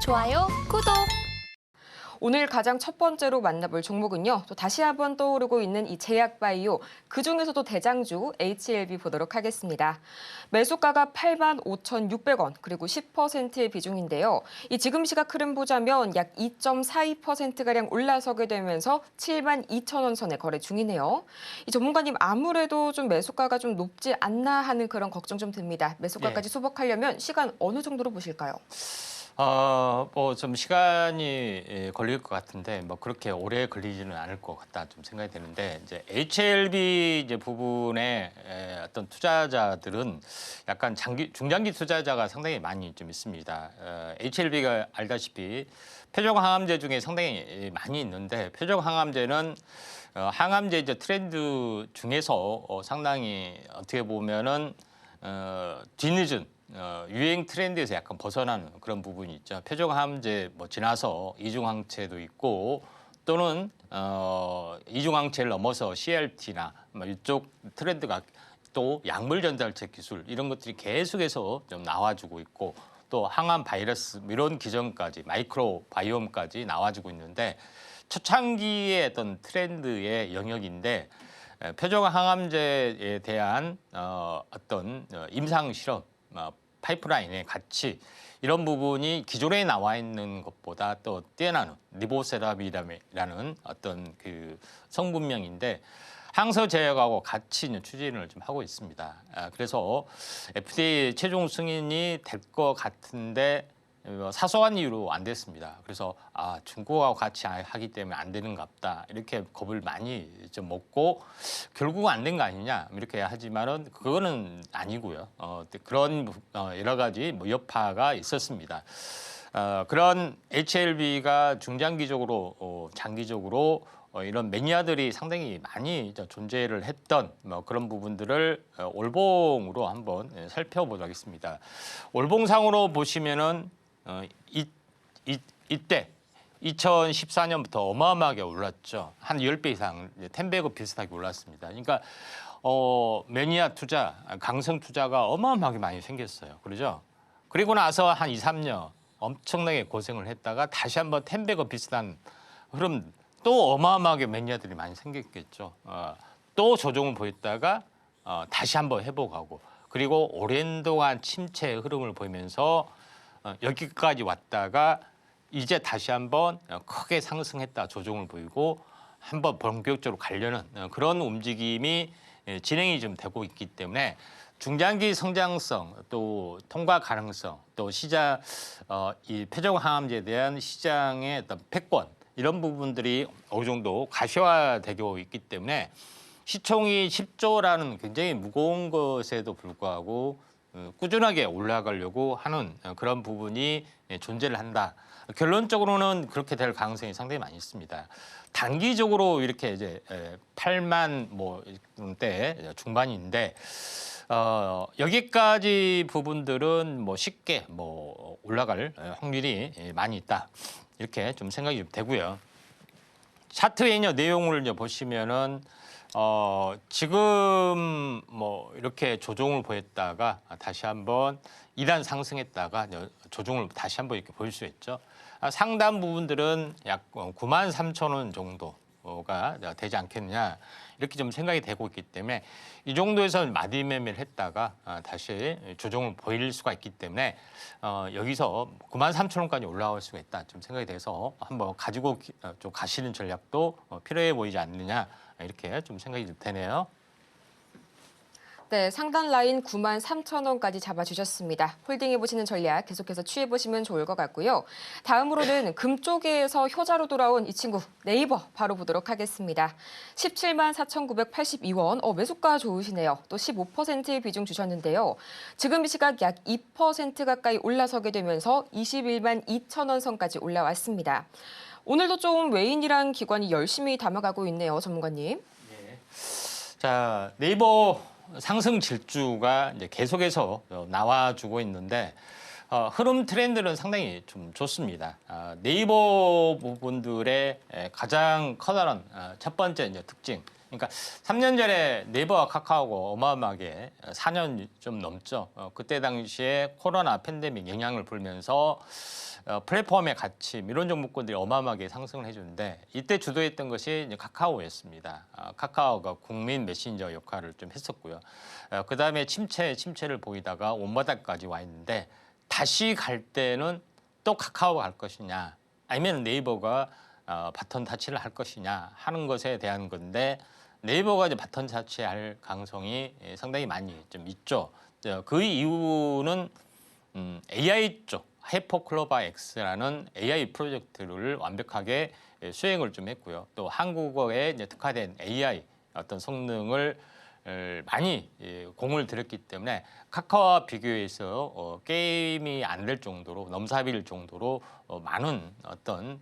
좋아요, 구독! 오늘 가장 첫 번째로 만나볼 종목은요. 또 다시 한번 떠오르고 있는 이 제약바이오, 그중에서도 대장주 HLB 보도록 하겠습니다. 매수가가 85,600원, 그리고 10%의 비중인데요. 이 지금 시각 흐름 보자면 약 2.42%가량 올라서게 되면서 72,000원 선에 거래 중이네요. 이 전문가님, 아무래도 좀 매수가가 좀 높지 않나 하는 그런 걱정 좀 듭니다. 매수가까지 수복하려면 시간 어느 정도로 보실까요? 좀 시간이 걸릴 것 같은데 뭐 그렇게 오래 걸리지는 않을 것 같다 좀 생각이 되는데 이제 HLB 이제 부분에 어떤 투자자들은 약간 중장기 투자자가 상당히 많이 좀 있습니다. HLB가 알다시피 표적 항암제 중에 상당히 많이 있는데 표적 항암제는 항암제 이제 트렌드 중에서 상당히 어떻게 보면은 뒤늦은 유행 트렌드에서 약간 벗어나는 그런 부분이 있죠. 표적항암제 뭐 지나서 이중항체도 있고 또는 이중항체를 넘어서 CRT나 뭐 이쪽 트렌드가 또 약물 전달체 기술 이런 것들이 계속해서 좀 나와주고 있고 또 항암 바이러스 이런 기전까지 마이크로 바이옴까지 나와주고 있는데 초창기의 어떤 트렌드의 영역인데 표적 항암제에 대한 어떤 임상 실험 파이프라인의 가치 이런 부분이 기존에 나와 있는 것보다 또 뛰어나는 리보세라비라는 어떤 그 성분명인데 항서 제약하고 같이 추진을 좀 하고 있습니다. 그래서 FDA 최종 승인이 될 것 같은데 사소한 이유로 안 됐습니다. 그래서 중국하고 같이 하기 때문에 안 되는갑다 이렇게 겁을 많이 좀 먹고 결국은 안 된 거 아니냐 이렇게 하지만은 그거는 아니고요. 그런 여러 가지 뭐 여파가 있었습니다. 그런 HLB가 중장기적으로 장기적으로 이런 매니아들이 상당히 많이 존재를 했던 뭐 그런 부분들을 올봉으로 한번 살펴보도록 하겠습니다. 올봉상으로 보시면은 이때 2014년부터 어마어마하게 올랐죠. 한 10배 이상, 10배고 비슷하게 올랐습니다. 그러니까 매니아 투자, 강성 투자가 어마어마하게 많이 생겼어요. 그러죠? 그리고 나서 한 2, 3년 엄청나게 고생을 했다가 다시 한번 10배고 비슷한 흐름 또 어마어마하게 매니아들이 많이 생겼겠죠. 또 조정을 보였다가 다시 한번 회복하고 그리고 오랜 동안 침체의 흐름을 보이면서 여기까지 왔다가 이제 다시 한번 크게 상승했다 조정을 보이고 한번 본격적으로 가려는 그런 움직임이 진행이 좀 되고 있기 때문에 중장기 성장성 또 통과 가능성 또 시장 이 표적 항암제에 대한 시장의 어떤 패권 이런 부분들이 어느 정도 가시화되고 있기 때문에 시총이 10조라는 굉장히 무거운 것에도 불구하고 꾸준하게 올라가려고 하는 그런 부분이 존재를 한다. 결론적으로는 그렇게 될 가능성이 상당히 많이 있습니다. 단기적으로 이렇게 이제 8만 대 중반인데 여기까지 부분들은 뭐 쉽게 뭐 올라갈 확률이 많이 있다. 이렇게 좀 생각이 좀 되고요. 차트의 내용을 이제 보시면은 지금 뭐 이렇게 조정을 보였다가 다시 한번 2단 상승했다가 조정을 다시 한번 이렇게 보일 수 있죠. 상단 부분들은 약 93,000원 정도가 되지 않겠느냐 이렇게 좀 생각이 되고 있기 때문에 이 정도에서 마디 매매를 했다가 다시 조정을 보일 수가 있기 때문에 여기서 93,000원까지 올라올 수가 있다 좀 생각이 돼서 한번 가지고 좀 가시는 전략도 필요해 보이지 않느냐 이렇게 좀 생각이 되네요. 네, 상단 라인 93,000원까지 잡아주셨습니다. 홀딩해보시는 전략 계속해서 취해보시면 좋을 것 같고요. 다음으로는 금 쪽에서 효자로 돌아온 이 친구 네이버 바로 보도록 하겠습니다. 174,982원, 매수가 좋으시네요. 또 15%의 비중 주셨는데요. 지금 이 시각 약 2% 가까이 올라서게 되면서 21만 2천원 선까지 올라왔습니다. 오늘도 좀 외인이란 기관이 열심히 담아가고 있네요, 전문가님. 네. 자, 네이버 상승 질주가 이제 계속해서 나와주고 있는데 흐름 트렌드는 상당히 좀 좋습니다. 네이버 부분들의 가장 커다란 첫 번째 이제 특징. 그러니까 3년 전에 네이버와 카카오가 어마어마하게 4년 좀 넘죠. 그때 당시에 코로나 팬데믹 영향을 불면서 플랫폼의 가치 이런 종목군들이 어마어마하게 상승을 해주는데 이때 주도했던 것이 이제 카카오였습니다. 카카오가 국민 메신저 역할을 좀 했었고요. 그다음에 침체를 보이다가 온바닥까지 와 있는데 다시 갈 때는 또 카카오가 갈 것이냐 아니면 네이버가 바톤 타치를 할 것이냐 하는 것에 대한 건데 네이버가 이제 바톤 타치할 가능성이 상당히 많이 좀 있죠. 그 이유는 AI 쪽 하이퍼클로바 X라는 AI 프로젝트를 완벽하게 수행을 좀 했고요. 또 한국어에 이제 특화된 AI 어떤 성능을 많이 공을 들였기 때문에 카카오와 비교해서 게임이 안 될 정도로 넘사비일 정도로 많은 어떤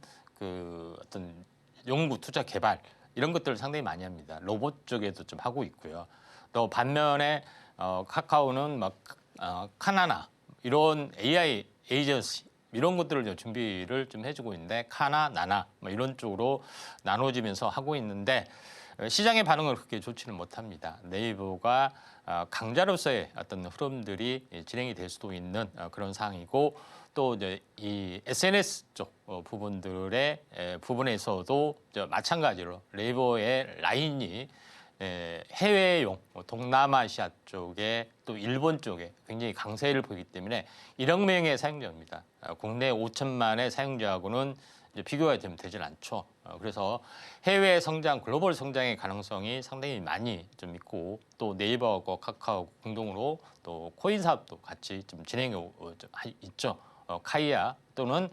연구 투자 개발 이런 것들을 상당히 많이 합니다. 로봇 쪽에도 좀 하고 있고요. 또 반면에 카카오는 막 카나나 이런 AI 에이전시 이런 것들을 좀 준비를 좀 해주고 있는데 카나, 나나 뭐 이런 쪽으로 나눠지면서 하고 있는데 시장의 반응을 그렇게 좋지는 못합니다. 네이버가 강자로서의 어떤 흐름들이 진행이 될 수도 있는 그런 상황이고 또 이제 이 SNS 쪽 부분에서도 마찬가지로 네이버의 라인이 해외용 동남아시아 쪽에 또 일본 쪽에 굉장히 강세를 보이기 때문에 1억 명의 사용자입니다. 국내 5천만의 사용자하고는 이제 비교가 좀 되질 않죠. 그래서 해외 성장, 글로벌 성장의 가능성이 상당히 많이 좀 있고 또 네이버하고 카카오 공동으로 또 코인 사업도 같이 좀 진행이 있죠. 카이아 또는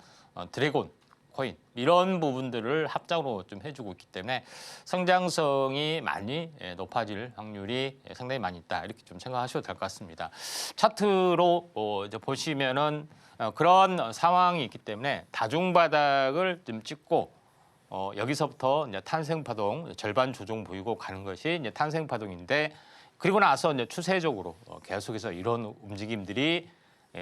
드래곤 코인 이런 부분들을 합작으로 좀 해주고 있기 때문에 성장성이 많이 높아질 확률이 상당히 많이 있다 이렇게 좀 생각하셔도 될 것 같습니다. 차트로 이제 보시면은 그런 상황이 있기 때문에 다중바닥을 좀 찍고 여기서부터 이제 탄생파동 절반 조정 보이고 가는 것이 이제 탄생파동인데 그리고 나서 이제 추세적으로 계속해서 이런 움직임들이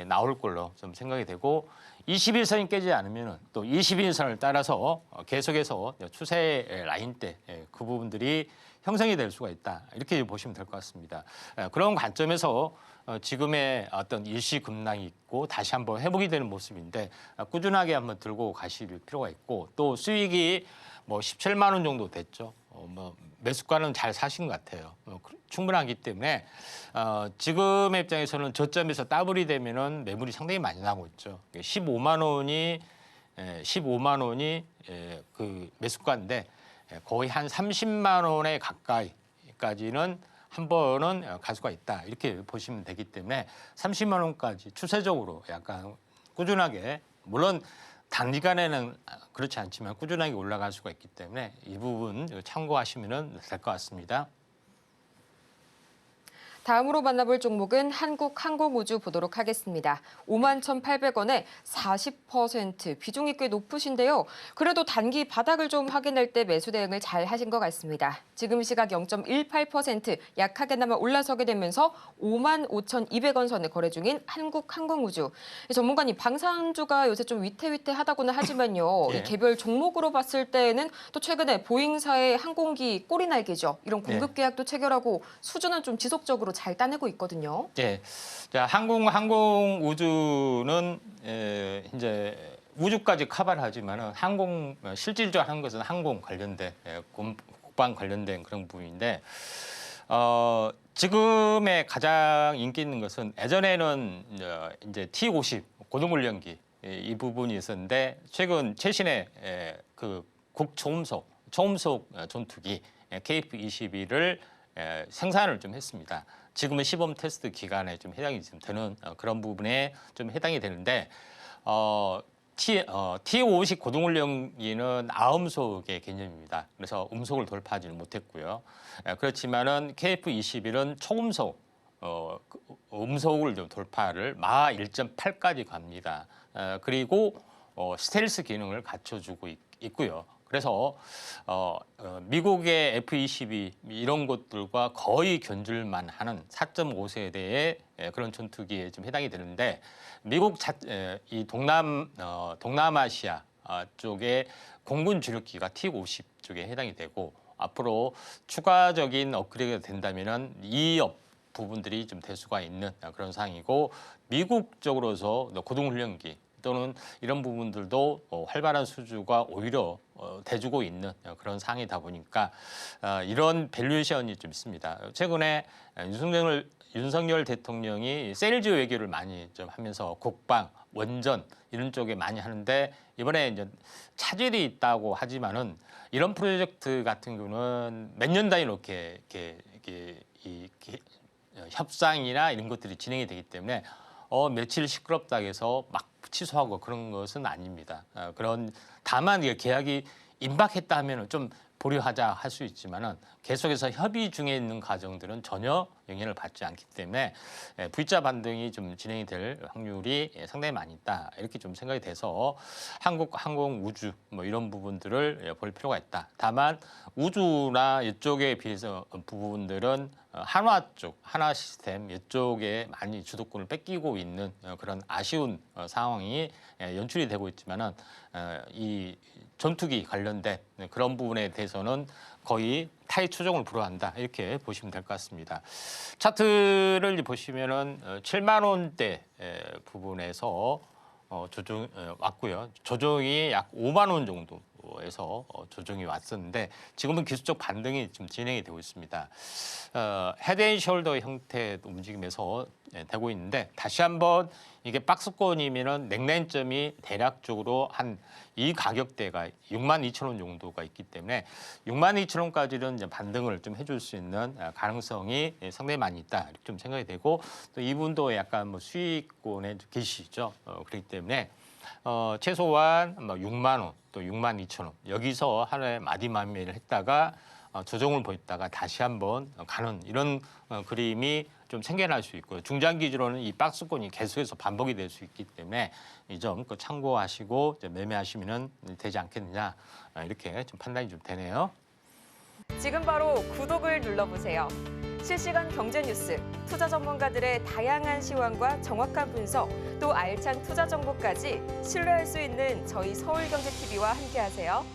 나올 걸로 좀 생각이 되고 21선이 깨지지 않으면 또 22선을 따라서 계속해서 추세 라인 때 그 부분들이 형성이 될 수가 있다 이렇게 보시면 될 것 같습니다. 그런 관점에서 지금의 어떤 일시 급락이 있고 다시 한번 회복이 되는 모습인데 꾸준하게 한번 들고 가실 필요가 있고 또 수익이 뭐 17만 원 정도 됐죠. 뭐 매수가는 잘 사신 것 같아요. 충분하기 때문에 지금의 입장에서는 저점에서 더블이 되면은 매물이 상당히 많이 나오고 있죠. 15만 원이 그 매수가인데 거의 한 30만 원에 가까이까지는 한 번은 갈 수가 있다 이렇게 보시면 되기 때문에 30만 원까지 추세적으로 약간 꾸준하게 물론 단기간에는 그렇지 않지만 꾸준하게 올라갈 수가 있기 때문에 이 부분 참고하시면 될 것 같습니다. 다음으로 만나볼 종목은 한국항공우주 보도록 하겠습니다. 51,800원에 40% 비중이 꽤 높으신데요. 그래도 단기 바닥을 좀 확인할 때 매수 대응을 잘 하신 것 같습니다. 지금 시각 0.18% 약하게나마 올라서게 되면서 55,200원 선에 거래 중인 한국항공우주. 전문가님, 방산주가 요새 좀 위태위태하다고는 하지만요. 예. 이 개별 종목으로 봤을 때는 또 최근에 보잉사의 항공기 꼬리 날개죠. 이런 공급 계약도 체결하고 수주는 좀 지속적으로 잘 따내고 있거든요. 예. 자, 항공우주는 이제 우주까지 커버를 하지만은 실질적으로 하는 것은 항공 관련된 국방 관련된 그런 부분인데 지금의 가장 인기 있는 것은 예전에는 이제 T-50 고동훈련기 이 부분이 있었는데 최신에 그 국초음속 전투기 KF-22를 생산을 좀 했습니다. 지금은 시범 테스트 기간에 좀 해당이 좀 되는 그런 부분에 좀 해당이 되는데 T-50 고동훈련기는 아음속의 개념입니다. 그래서 음속을 돌파하지는 못했고요. 그렇지만은 KF-21은 초음속 음속을 좀 돌파를 마 1.8까지 갑니다. 그리고 스텔스 기능을 갖춰주고 있고요. 그래서 미국의 F-22 이런 것들과 거의 견줄만 하는 4.5세대의 그런 전투기에 좀 해당이 되는데 미국 이 동남아시아 쪽에 공군 주력기가 T-50 쪽에 해당이 되고 앞으로 추가적인 업그레이드가 된다면은 이 부분들이 좀 될 수가 있는 그런 상황이고 미국 쪽으로서 고동훈련기 또는 이런 부분들도 활발한 수주가 오히려 돼주고 있는 그런 상황이다 보니까 이런 밸류에이션이 좀 있습니다. 최근에 윤석열 대통령이 세일즈 외교를 많이 좀 하면서 국방, 원전 이런 쪽에 많이 하는데 이번에 이제 차질이 있다고 하지만은 이런 프로젝트 같은 경우는 몇 년 단위로 이렇게 협상이나 이런 것들이 진행이 되기 때문에 며칠 시끄럽다 해서 막 취소하고 그런 것은 아닙니다. 그런 다만 이게 계약이 임박했다 하면은 좀 보류하자 할 수 있지만은 계속해서 협의 중에 있는 과정들은 전혀 영향을 받지 않기 때문에 V자 반등이 좀 진행이 될 확률이 상당히 많이 있다 이렇게 좀 생각이 돼서 한국 항공 우주 뭐 이런 부분들을 볼 필요가 있다. 다만 우주나 이쪽에 비해서 부분들은 한화 쪽, 한화 시스템 이쪽에 많이 주도권을 뺏기고 있는 그런 아쉬운 상황이 연출이 되고 있지만은 이 전투기 관련된 그런 부분에 대해서는 거의 타이 추종을 불허한다 이렇게 보시면 될 것 같습니다. 차트를 보시면은 7만 원대 부분에서 조정 왔고요. 조정이 약 5만 원 정도에서 조정이 왔었는데 지금은 기술적 반등이 좀 진행이 되고 있습니다. 헤드앤숄더 형태의 움직임에서 되고 있는데 다시 한번 이게 박스권이면은 넥라인점이 대략적으로 한 이 가격대가 62,000원 정도가 있기 때문에 62,000원까지는 이제 반등을 좀 해줄 수 있는 가능성이 상당히 많이 있다 이렇게 좀 생각이 되고 또 이분도 약간 뭐 수익권에 계시죠. 그렇기 때문에 최소한 뭐 6만 원 또 62,000원 여기서 하나의 마디마미를 했다가 조정을 보였다가 다시 한번 가는 이런 그림이 좀 생겨날 수 있고요. 중장기적으로는 이 박스권이 계속해서 반복이 될 수 있기 때문에 이 점 참고하시고 이제 매매하시면 되지 않겠느냐 이렇게 좀 판단이 좀 되네요. 지금 바로 구독을 눌러보세요. 실시간 경제 뉴스, 투자 전문가들의 다양한 시황과 정확한 분석, 또 알찬 투자 정보까지 신뢰할 수 있는 저희 서울경제TV와 함께하세요.